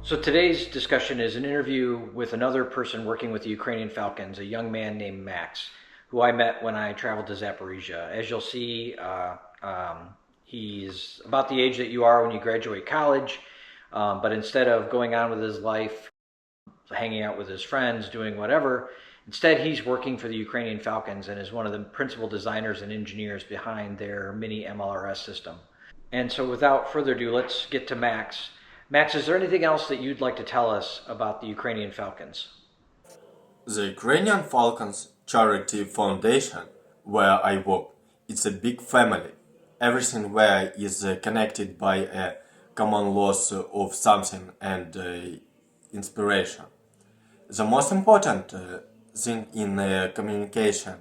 So today's discussion is an interview with another person working with the Ukrainian Falcons, a young man named Max, who I met when I traveled to Zaporizhia. As you'll see, he's about the age that you are when you graduate college, but instead of going on with his life, hanging out with his friends, doing whatever, instead he's working for the Ukrainian Falcons and is one of the principal designers and engineers behind their Mini-MLRS system. And so without further ado, let's get to Max. Max, is there anything else that you'd like to tell us about the Ukrainian Falcons? The Ukrainian Falcons Charity Foundation, where I work, it's a big family. Everything where is connected by a common loss of something and inspiration. The most important thing in communication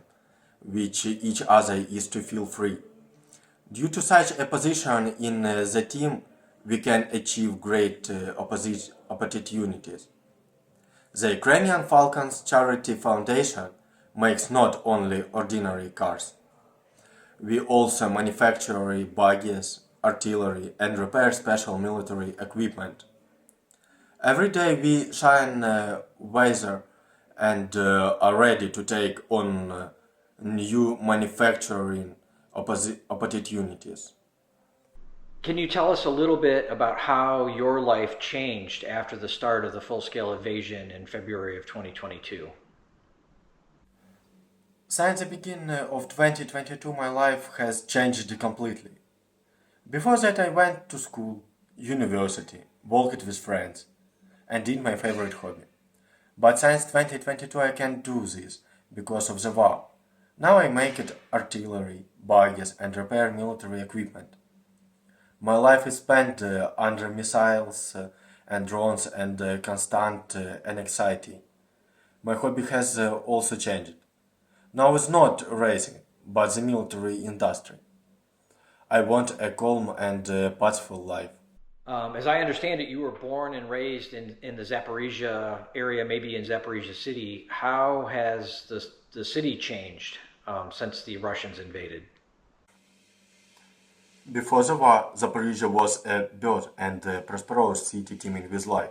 with each other is to feel free. Due to such a position in the team, we can achieve great opportunities. The Ukrainian Falcons Charity Foundation makes not only ordinary cars. We also manufacture buggies, artillery, and repair special military equipment. Every day we shine weather and are ready to take on new manufacturing opportunities. Can you tell us a little bit about how your life changed after the start of the full-scale invasion in February of 2022? Since the beginning of 2022, my life has changed completely. Before that, I went to school, university, worked with friends, and did my favorite hobby. But since 2022, I can't do this because of the war. Now I make it artillery, buggies, and repair military equipment. My life is spent under missiles and drones and constant anxiety. My hobby has also changed. Now it's not racing, but the military industry. I want a calm and peaceful life. As I understand it, you were born and raised in the Zaporizhia area, maybe in Zaporizhia city. How has the city changed since the Russians invaded? Before the war, Zaporizhia was a birth and prosperous city teeming with life.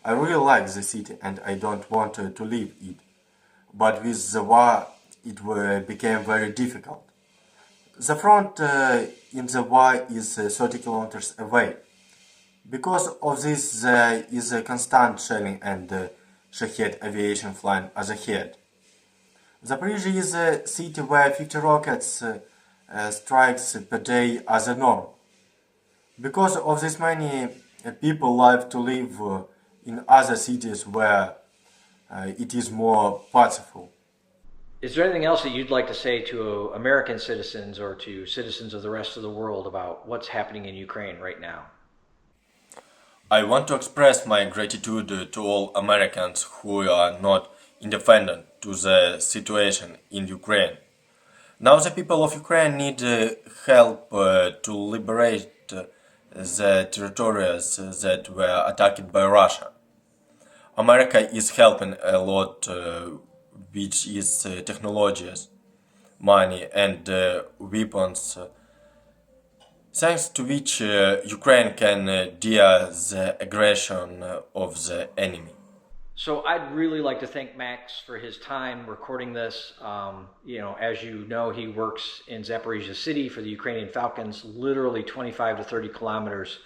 I really like the city and I don't want to leave it. But with the war, it became very difficult. The front in the war is 30 kilometers away. Because of this, there is a constant shelling and Shahed aviation flying ahead. Zaporizhia is a city where 50 rockets strikes per day as a norm. Because of this, many people like to live in other cities where it is more peaceful. Is there anything else that you'd like to say to American citizens or to citizens of the rest of the world about what's happening in Ukraine right now? I want to express my gratitude to all Americans who are not independent to the situation in Ukraine. Now the people of Ukraine need help to liberate the territories that were attacked by Russia. America is helping a lot, which is technologies, money and weapons, thanks to which Ukraine can deal the aggression of the enemy. So I'd really like to thank Max for his time recording this. As you know, he works in Zaporizhia City for the Ukrainian Falcons, literally 25 to 30 kilometers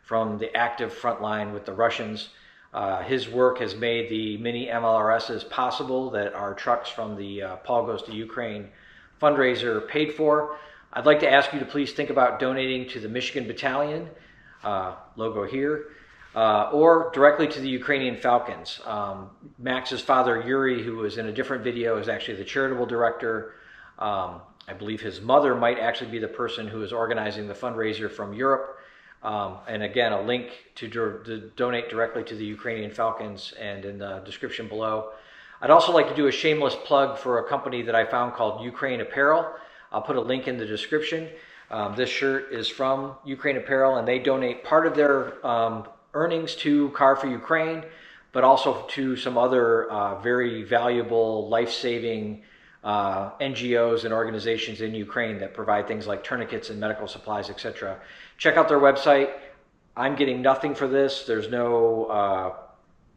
from the active front line with the Russians. His work has made the Mini-MLRSs possible that our trucks from the Paul Goes to Ukraine fundraiser paid for. I'd like to ask you to please think about donating to the Michigan Battalion, logo here, or directly to the Ukrainian Falcons. Max's father, Yuri, who was in a different video, is actually the charitable director. I believe his mother might actually be the person who is organizing the fundraiser from Europe. And again, a link to donate directly to the Ukrainian Falcons and in the description below. I'd also like to do a shameless plug for a company that I found called Ukraine Apparel. I'll put a link in the description. This shirt is from Ukraine Apparel, and they donate part of their earnings to Car for Ukraine, but also to some other very valuable, life-saving NGOs and organizations in Ukraine that provide things like tourniquets and medical supplies, etc. Check out their website. I'm getting nothing for this. There's no,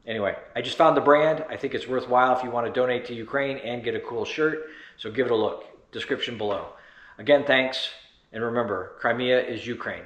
anyway, I just found the brand. I think it's worthwhile if you want to donate to Ukraine and get a cool shirt. So give it a look. Description below. Again, thanks. And remember, Crimea is Ukraine.